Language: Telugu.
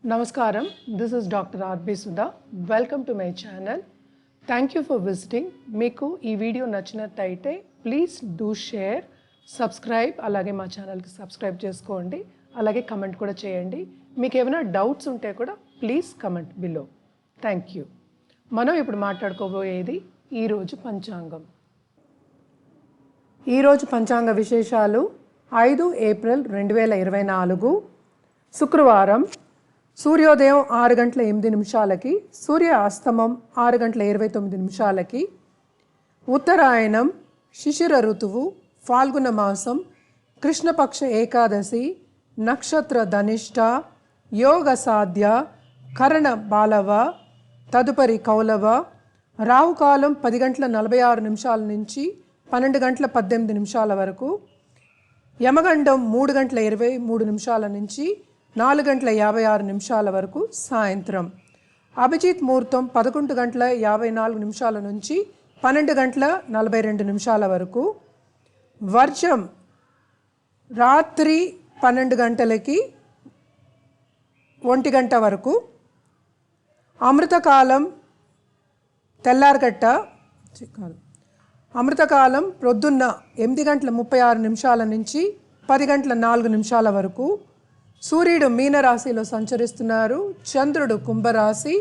Namaskaram, this is Dr. R.B. Sudha. Welcome to my channel. Thank you for visiting. మీకు ఈ వీడియో నచ్చినట్టయితే ప్లీజ్ డూ షేర్, సబ్స్క్రైబ్, అలాగే మా ఛానల్కి సబ్స్క్రైబ్ చేసుకోండి, అలాగే కమెంట్ కూడా చేయండి. మీకు ఏమైనా డౌట్స్ ఉంటే కూడా please comment below. Thank you. మనం ఇప్పుడు మాట్లాడుకోబోయేది ఈరోజు పంచాంగం. ఈరోజు పంచాంగ విశేషాలు 5 ఏప్రిల్ 2024 శుక్రవారం. సూర్యోదయం 6 గంటల 8 నిమిషాలకి, సూర్య అస్తమం 6 గంటల 29 నిమిషాలకి, ఉత్తరాయణం, శిశిర ఋతువు, ఫాల్గుణ మాసం, కృష్ణపక్ష ఏకాదశి, నక్షత్ర ధనిష్ట, యోగ సాధ్య, కరణ బాలవ, తదుపరి కౌలవ, రాహుకాలం 10 గంటల 46 నిమిషాల నుంచి 12 గంటల 18 నిమిషాల వరకు, యమగండం 3 గంటల 23 నిమిషాల నుంచి 4 గంటల 56 నిమిషాల వరకు సాయంత్రం, అభిజిత్ ముహూర్తం 11 గంటల 54 నిమిషాల నుంచి 12 గంటల 42 నిమిషాల వరకు, వర్జం రాత్రి 12 గంటలకి 1 గంట వరకు, అమృతకాలం అమృతకాలం ప్రొద్దున్న 8 గంటల 36 నిమిషాల నుంచి 10 గంటల 4 నిమిషాల వరకు, సూర్యుడు మీనరాశిలో సంచరిస్తున్నారు, చంద్రుడు కుంభరాశి.